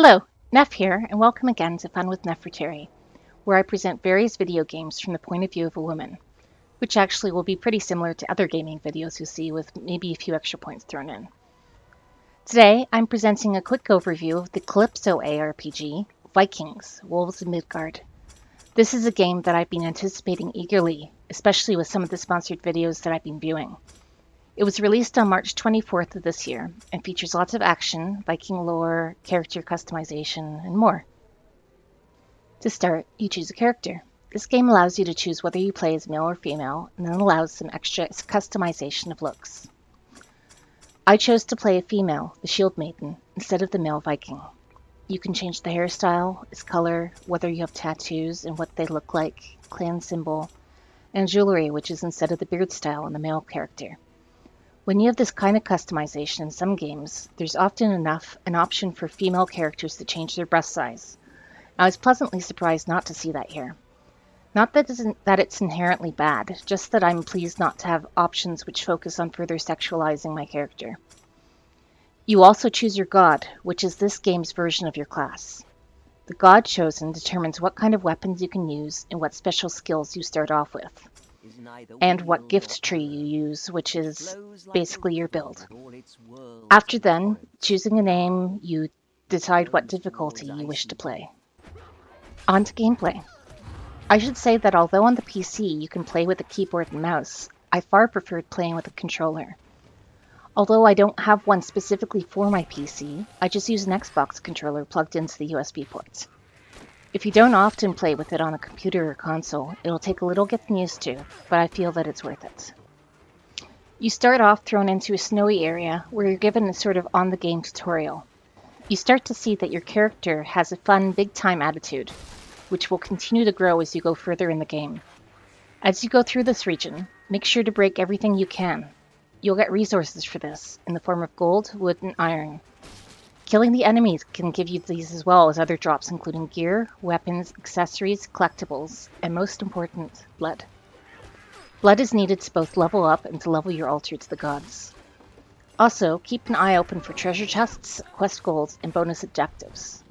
Hello, Neff here, and welcome again to Fun with Nefertari, where I present various video games from the point of view of a woman, which actually will be pretty similar to other gaming videos you see with maybe a few extra points thrown in. Today, I'm presenting a quick overview of the Calypso ARPG, Vikings, Wolves of Midgard. This is a game that I've been anticipating eagerly, especially with some of the sponsored videos that I've been viewing. It was released on March 24th of this year and features lots of action, Viking lore, character customization, and more. To start, you choose a character. This game allows you to choose whether you play as male or female, and then allows some extra customization of looks. I chose to play a female, the Shield Maiden, instead of the male Viking. You can change the hairstyle, its color, whether you have tattoos and what they look like, clan symbol, and jewelry, which is instead of the beard style in the male character. When you have this kind of customization in some games, there's often an option for female characters to change their breast size. I was pleasantly surprised not to see that here. Not that it's inherently bad, just that I'm pleased not to have options which focus on further sexualizing my character. You also choose your god, which is this game's version of your class. The god chosen determines what kind of weapons you can use and what special skills you start off with, and what gift tree you use, which is basically your build. After then, choosing a name, you decide what difficulty you wish to play. On to gameplay. I should say that although on the PC you can play with a keyboard and mouse, I far preferred playing with a controller. Although I don't have one specifically for my PC, I just use an Xbox controller plugged into the USB ports. If you don't often play with it on a computer or console, it'll take a little getting used to, but I feel that it's worth it. You start off thrown into a snowy area where you're given a sort of on-the-game tutorial. You start to see that your character has a fun, big-time attitude, which will continue to grow as you go further in the game. As you go through this region, make sure to break everything you can. You'll get resources for this, in the form of gold, wood, and iron. Killing the enemies can give you these as well as other drops including gear, weapons, accessories, collectibles, and most important, blood. Blood is needed to both level up and to level your altar to the gods. Also, keep an eye open for treasure chests, quest goals, and bonus objectives.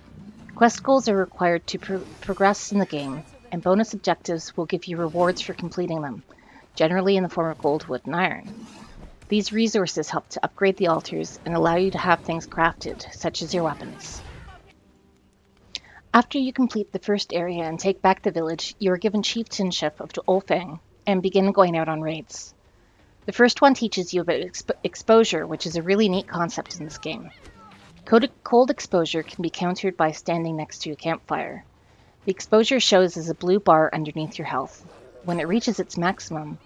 Quest goals are required to progress in the game, and bonus objectives will give you rewards for completing them, generally in the form of gold, wood, and iron. These resources help to upgrade the altars and allow you to have things crafted, such as your weapons. After you complete the first area and take back the village, you are given chieftainship of Olfang and begin going out on raids. The first one teaches you about exposure, which is a really neat concept in this game. Cold exposure can be countered by standing next to a campfire. The exposure shows as a blue bar underneath your health. When it reaches its maximum,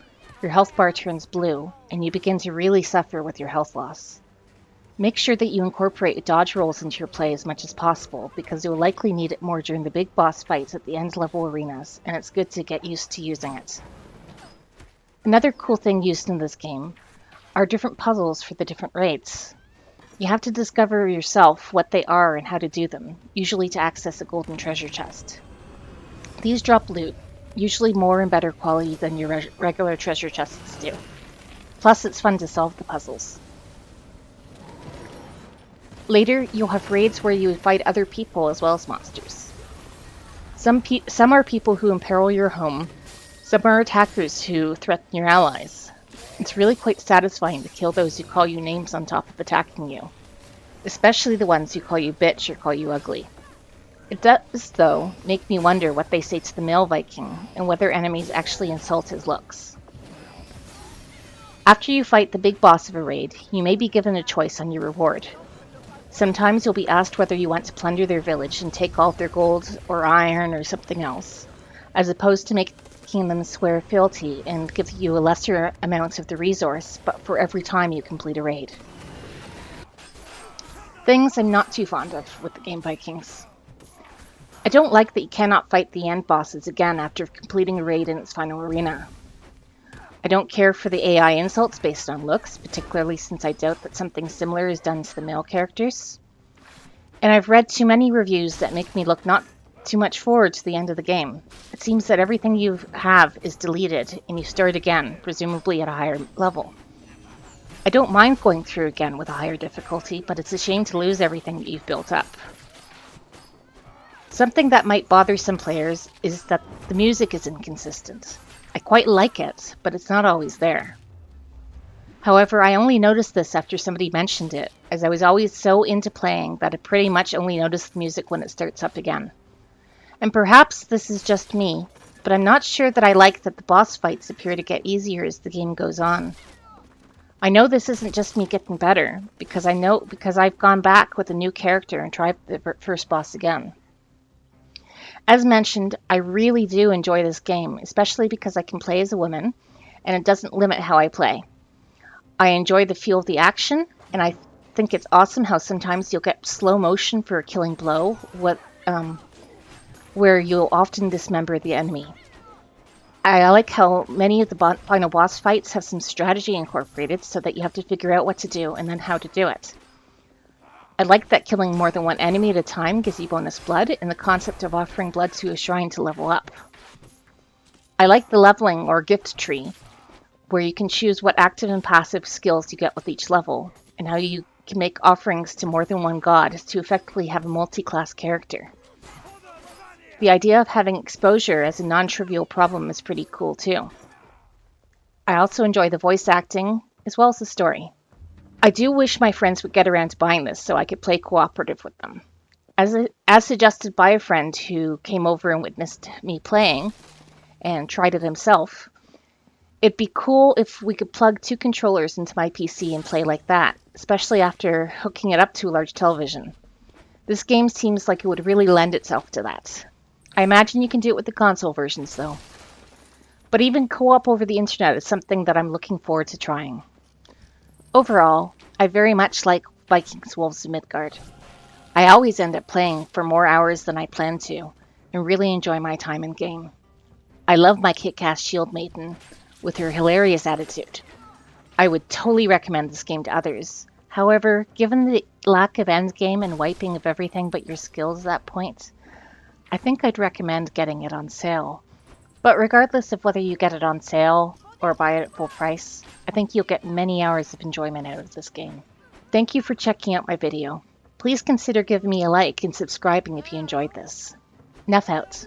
your health bar turns blue, and you begin to really suffer with your health loss. Make sure that you incorporate dodge rolls into your play as much as possible, because you'll likely need it more during the big boss fights at the end level arenas, and it's good to get used to using it. Another cool thing used in this game are different puzzles for the different raids. You have to discover yourself what they are and how to do them, usually to access a golden treasure chest. These drop loot, usually more and better quality than your regular treasure chests do. Plus, it's fun to solve the puzzles. Later, you'll have raids where you fight other people as well as monsters. Some are people who imperil your home, some are attackers who threaten your allies. It's really quite satisfying to kill those who call you names on top of attacking you, especially the ones who call you bitch or call you ugly. It does, though, make me wonder what they say to the male Viking, and whether enemies actually insult his looks. After you fight the big boss of a raid, you may be given a choice on your reward. Sometimes you'll be asked whether you want to plunder their village and take all of their gold or iron or something else, as opposed to making them swear fealty and give you a lesser amount of the resource, but for every time you complete a raid. Things I'm not too fond of with the game Vikings. I don't like that you cannot fight the end bosses again after completing a raid in its final arena. I don't care for the AI insults based on looks, particularly since I doubt that something similar is done to the male characters. And I've read too many reviews that make me look not too much forward to the end of the game. It seems that everything you have is deleted and you start again, presumably at a higher level. I don't mind going through again with a higher difficulty, but it's a shame to lose everything that you've built up. Something that might bother some players is that the music is inconsistent. I quite like it, but it's not always there. However, I only noticed this after somebody mentioned it, as I was always so into playing that I pretty much only notice the music when it starts up again. And perhaps this is just me, but I'm not sure that I like that the boss fights appear to get easier as the game goes on. I know this isn't just me getting better, because I've gone back with a new character and tried the first boss again. As mentioned, I really do enjoy this game, especially because I can play as a woman, and it doesn't limit how I play. I enjoy the feel of the action, and I think it's awesome how sometimes you'll get slow motion for a killing blow, where you'll often dismember the enemy. I like how many of the final boss fights have some strategy incorporated so that you have to figure out what to do and then how to do it. I like that killing more than one enemy at a time gives you bonus blood, and the concept of offering blood to a shrine to level up. I like the leveling or gift tree, where you can choose what active and passive skills you get with each level, and how you can make offerings to more than one god to effectively have a multi-class character. The idea of having exposure as a non-trivial problem is pretty cool too. I also enjoy the voice acting, as well as the story. I do wish my friends would get around to buying this so I could play cooperative with them. As suggested by a friend who came over and witnessed me playing, and tried it himself, it'd be cool if we could plug 2 controllers into my PC and play like that, especially after hooking it up to a large television. This game seems like it would really lend itself to that. I imagine you can do it with the console versions though. But even co-op over the internet is something that I'm looking forward to trying. Overall, I very much like Vikings Wolves of Midgard. I always end up playing for more hours than I plan to, and really enjoy my time in game. I love my kick-ass shield maiden, with her hilarious attitude. I would totally recommend this game to others. However, given the lack of endgame and wiping of everything but your skills at that point, I think I'd recommend getting it on sale. But regardless of whether you get it on sale or buy it at full price, I think you'll get many hours of enjoyment out of this game. Thank you for checking out my video. Please consider giving me a like and subscribing if you enjoyed this. Enough out.